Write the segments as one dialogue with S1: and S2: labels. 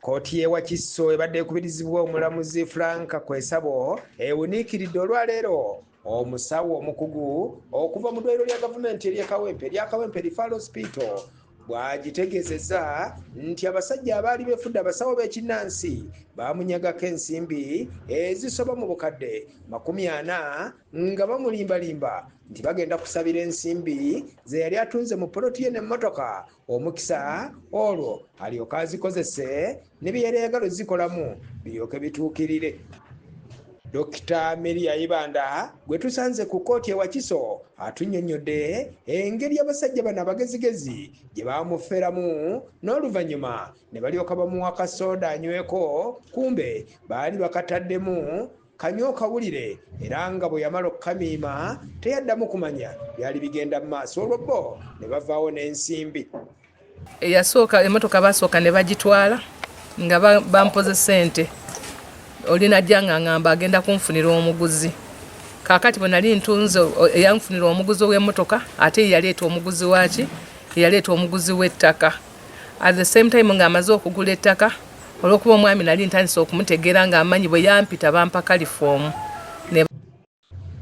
S1: Kooti y'e Wakiso ebadde ekubirizibwa omulamuzi Frank Kwesabo ewuniikiridde olwaleero omusawo omukugu okuva mu ddwaliro lya gavumenti erya Kawempe Referral Hospital bw'agitegeezezza nti abasajja abaali beefudde abasawo b'ekinnansi baamunyagako ensimbi ezisoba mu bukadde 40 nga bamulimbalimba nti bagenda kusabira ensimbi ze yali atunze mu poloti ye n'emmotoka omukisa olwo alyoka azikozese ne bye yali ayagala zikolamu biryoke bituukirire. Dr. Mary Ayibanda gwe tusanze ku kooti e Wakiso atunnyonnyodde engeri abasajja bano abagezigezi gye baamuferamu n'oluvannyuma ne balyoka bamuwa akasoda anyweko, kumbe baali bakataddemu kanyo kawulire era nga bwe yamala okukamiima teyaddamu kumanya byali bigenda mu maaso, olwo bo ne bavaawo n'ensimbi.
S2: Eyasooka emmotoka basooka ne bagitwala nga bampoze ssente. Olina jjanga ngamba agenda kunfunira omuguzi. Kaakati bwe nali ntunze eyanfunira omuguzi w'emmotoka ate yaleeta omuguzi waki, yaleeta omuguzi w'ettaka. At the same time ng'amaze okugula ettaka, olw'okuba omwami nali ntandise okumutegeera ng'amanyi bwe yampita bampa kalifoomu.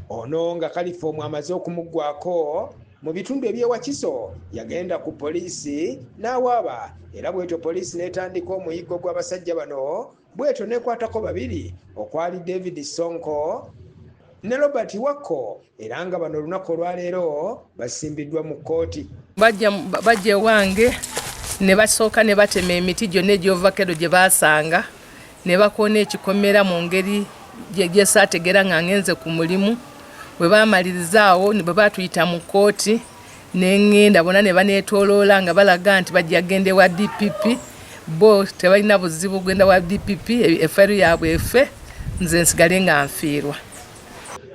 S1: Ono nga kalifoomu amaze okumuggwako mu bitundu eby'e Wakiso yagenda ku poliisi n'awaaba, era bwetyo poliisi n'etandika omuyiggo gw'abasajja bano, bwetyo n'ekwatako babiri okwali David Sonko ne Robert Wakko, era nga bano olunaku olwaleero basimbiddwa mu kkooti.
S2: Bajja ewange ne basooka ne batema emiti gyonna egy'ovakero gye baasanga ne bakoona ekikomera mu ngeri gye saategeera nga ngenze ku mulimu. Bwe baamaliriza awo bwe baatuyita mu kkooti n'engenda bonna ne baneetooloola nga balaga nti bajja genda ewa DPP. Bo tebalina buzibu genda wa DPP, efeeru yaabwe efe, nze nsigale nga nfiirwa.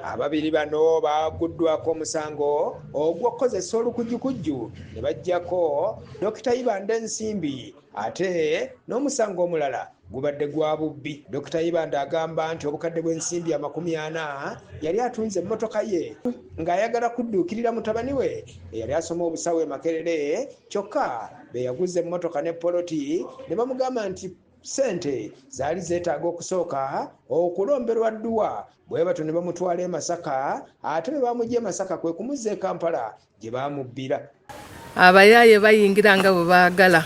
S1: Ababiri bano baguddwako omusango ogw'okukozesa olukujjukujju ne bajjako Dr. Ayibanda ensimbi, ate n'omusango omulala gubadde gwa bubbi. Dr. Ayibanda agamba nti obukadde bw'ensimbi 40 yali atunze emmotoka ye ng'ayagala kudduukirira mutabani we eyali asoma obusawo e Makerere, kyokka be yaguze emmotoka ne poloti ne bamugamba nti ssente zaali zeetaaga okusooka okulomberwa dduwa. Bwe batyo ne bamutwala e Masaka, ate bwe baamugya e Masaka kwe kumuzza e Kampala gye baamubbira.
S2: Abayaaye bayingira nga bwe baagala,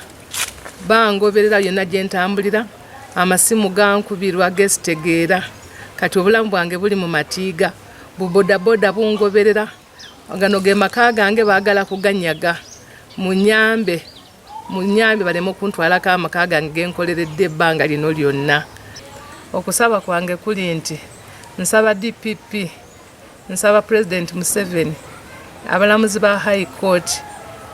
S2: bangoberera byonna gye ntambulira, amasimu gankubirwa gesitegeera. Kati obulamu bwange buli mu matiiga, bubodaboda bungoberera, gano ge maka gange baagala kuganyaga. Munyambe baleme okuntwalako amaka gange genkoleredde ebbanga lino lyonna. Okusaba kwange kuli nti nsaba DPP, nsaba President Museveni, abalamuzi ba High Court,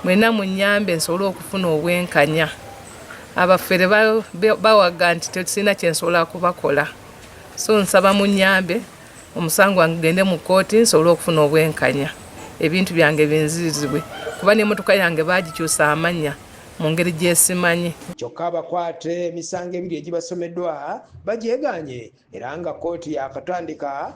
S2: mwena munyambe nsobole okufuna obwenkanya. Abafere bawaga nti tesina kye nsobola kubakola, so nsaba munyambe omusango wange gende mu kkooti nsobole okufuna obwenkanya, ebintu byange binzirizibwe, kuba n'emmotoka yange baagikyusa amannya mu ngeri gyesimanyi.
S1: Kyokka abakwate emisango ebiri egibasomeddwa bagyegaanye, era nga kkooti yakatandika